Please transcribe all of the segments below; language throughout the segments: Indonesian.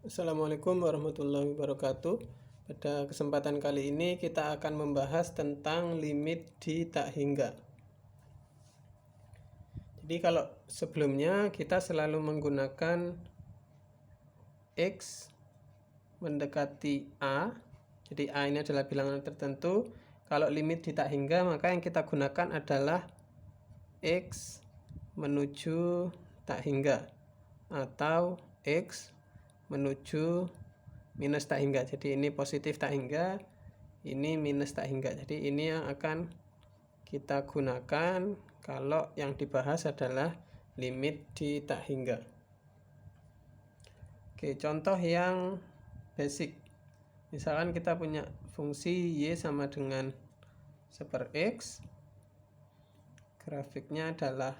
Assalamualaikum warahmatullahi wabarakatuh. Pada kesempatan kali ini kita akan membahas tentang limit di tak hingga. Jadi kalau sebelumnya kita selalu menggunakan X mendekati A. Jadi A ini adalah bilangan tertentu. Kalau limit di tak hingga, maka yang kita gunakan adalah X menuju tak hingga atau X menuju minus tak hingga. Jadi ini positif tak hingga, ini minus tak hingga. Jadi ini yang akan kita gunakan kalau yang dibahas adalah limit di tak hingga. Oke, contoh yang basic. Misalkan kita punya fungsi Y sama dengan 1/X. Grafiknya adalah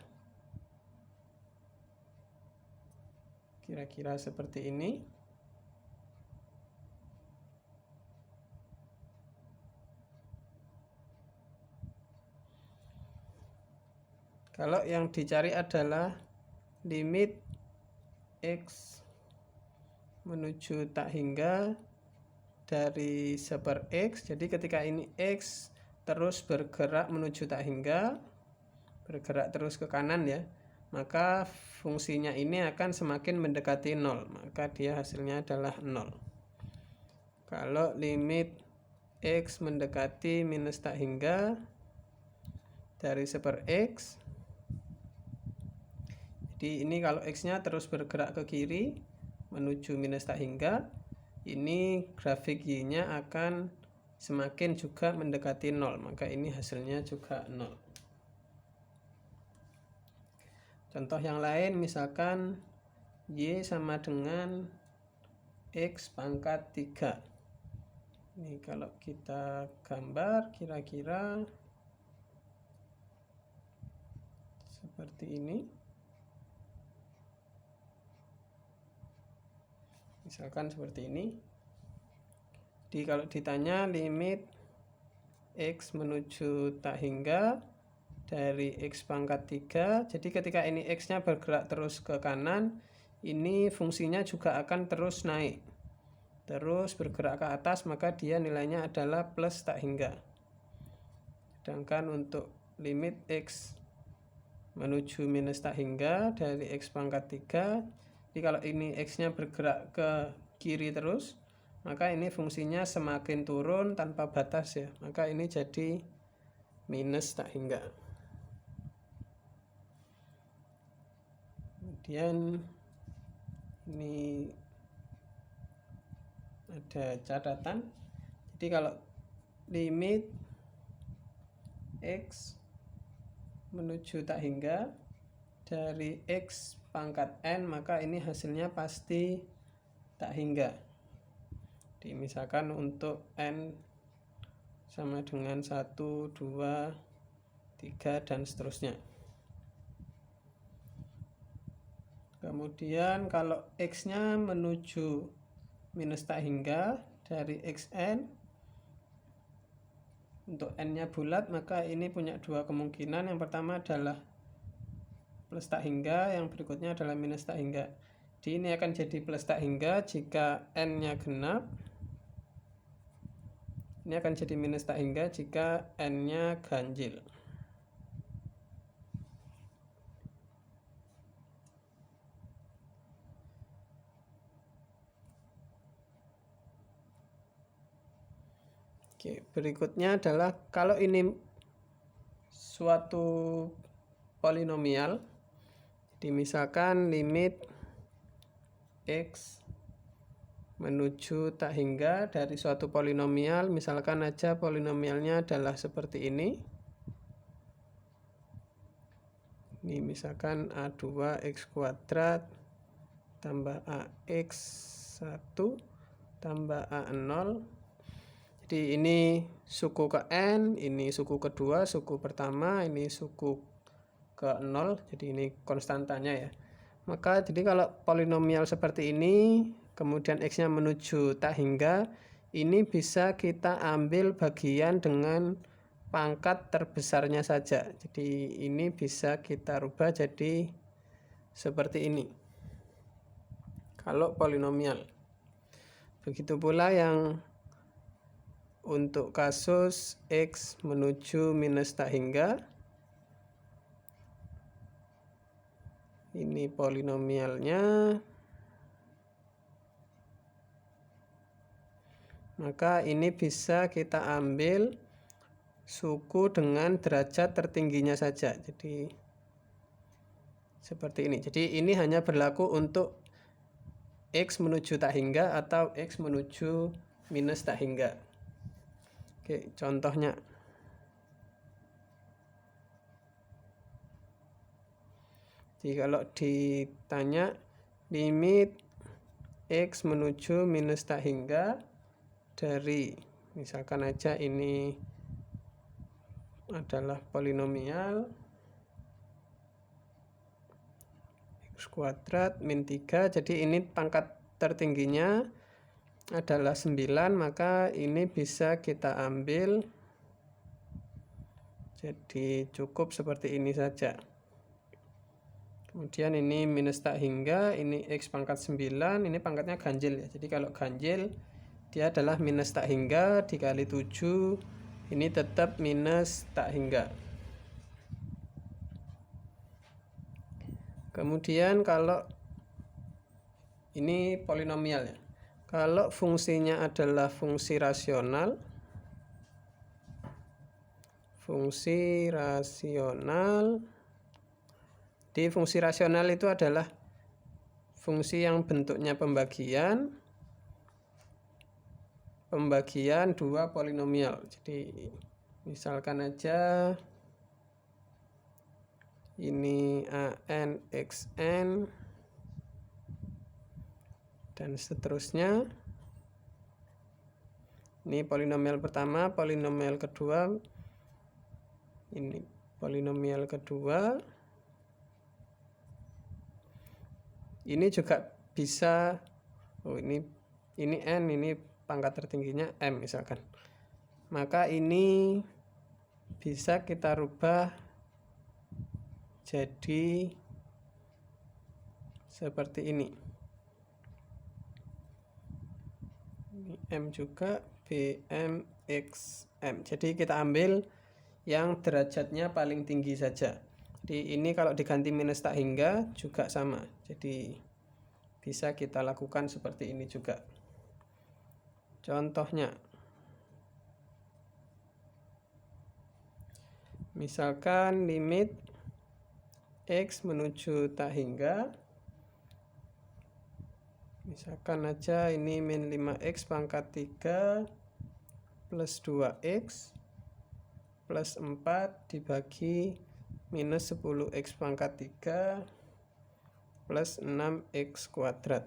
kira-kira seperti ini. Kalau yang dicari adalah limit X menuju tak hingga dari 1/X. Jadi ketika ini X terus bergerak menuju tak hingga, bergerak terus ke kanan ya, maka fungsinya ini akan semakin mendekati 0, maka dia hasilnya adalah 0. Kalau limit X mendekati minus tak hingga dari 1/X, jadi ini kalau X-nya terus bergerak ke kiri menuju minus tak hingga, ini grafik Y-nya akan semakin juga mendekati 0, maka ini hasilnya juga 0. Contoh yang lain, misalkan Y sama dengan X pangkat 3. Ini kalau kita gambar kira-kira seperti ini. Misalkan seperti ini. Jadi kalau ditanya limit X menuju tak hingga dari X pangkat 3, jadi ketika ini X-nya bergerak terus ke kanan, ini fungsinya juga akan terus naik, terus bergerak ke atas, maka dia nilainya adalah plus tak hingga. Sedangkan untuk limit X menuju minus tak hingga dari X pangkat 3, jadi kalau ini X-nya bergerak ke kiri terus, maka ini fungsinya semakin turun tanpa batas ya, maka ini jadi minus tak hingga. Kemudian ini ada catatan. Jadi kalau limit X menuju tak hingga dari X pangkat N, maka ini hasilnya pasti tak hingga. Jadi misalkan untuk N sama dengan 1, 2, 3 dan seterusnya. Kemudian kalau X-nya menuju minus tak hingga dari XN, untuk N-nya bulat, maka ini punya dua kemungkinan. Yang pertama adalah plus tak hingga, yang berikutnya adalah minus tak hingga. Jadi ini akan jadi plus tak hingga jika N-nya genap. Ini akan jadi minus tak hingga jika N-nya ganjil. Oke, berikutnya adalah kalau ini suatu polinomial, jadi misalkan limit X menuju tak hingga dari suatu polinomial, misalkan aja polinomialnya adalah seperti ini. Ini misalkan A2X kuadrat tambah AX1 tambah A0. Jadi ini suku ke N, ini suku kedua, suku pertama, ini suku ke 0, jadi ini konstantanya ya. Maka jadi kalau polinomial seperti ini, kemudian X-nya menuju tak hingga, ini bisa kita ambil bagian dengan pangkat terbesarnya saja. Jadi ini bisa kita rubah jadi seperti ini. Kalau polinomial. Begitu pula yang untuk kasus X menuju minus tak hingga, ini polinomialnya, maka ini bisa kita ambil suku dengan derajat tertingginya saja. Jadi seperti ini. Jadi ini hanya berlaku untuk X menuju tak hingga atau X menuju minus tak hingga. Oke, contohnya. Jadi kalau ditanya limit X menuju minus tak hingga dari, misalkan aja ini adalah polinomial X kuadrat min 3, jadi ini pangkat tertingginya adalah 9, maka ini bisa kita ambil jadi cukup seperti ini saja. Kemudian ini minus tak hingga, ini X pangkat 9, ini pangkatnya ganjil ya. Jadi kalau ganjil dia adalah minus tak hingga dikali 7, ini tetap minus tak hingga. Kemudian kalau ini polinomial ya. Kalau fungsinya adalah fungsi rasional, di fungsi rasional itu adalah fungsi yang bentuknya pembagian dua polinomial. Jadi misalkan aja ini an xn dan seterusnya. Ini polinomial pertama, polinomial kedua, ini polinomial kedua. Ini juga bisa, ini n, ini pangkat tertingginya m misalkan. Maka ini bisa kita rubah jadi seperti ini. Ini m juga, bm xm. Jadi kita ambil yang derajatnya paling tinggi saja. Jadi ini kalau diganti minus tak hingga juga sama. Jadi bisa kita lakukan seperti ini juga. Contohnya, misalkan limit X menuju tak hingga, misalkan aja ini min 5X pangkat 3 plus 2X plus 4 dibagi minus 10X pangkat 3 plus 6X kuadrat.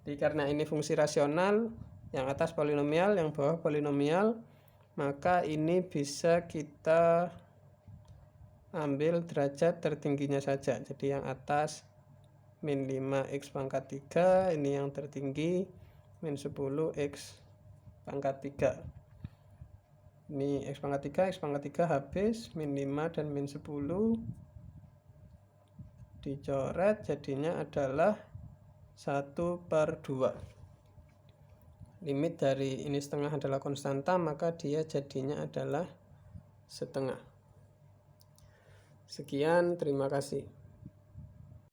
Jadi karena ini fungsi rasional, yang atas polinomial, yang bawah polinomial, maka ini bisa kita ambil derajat tertingginya saja. Jadi yang atas min 5X pangkat 3, ini yang tertinggi min 10X pangkat 3. Ini X pangkat 3 habis, min 5 dan min 10 dicoret, jadinya adalah 1/2. Limit dari ini setengah adalah konstanta, maka dia jadinya adalah setengah. Sekian, terima kasih.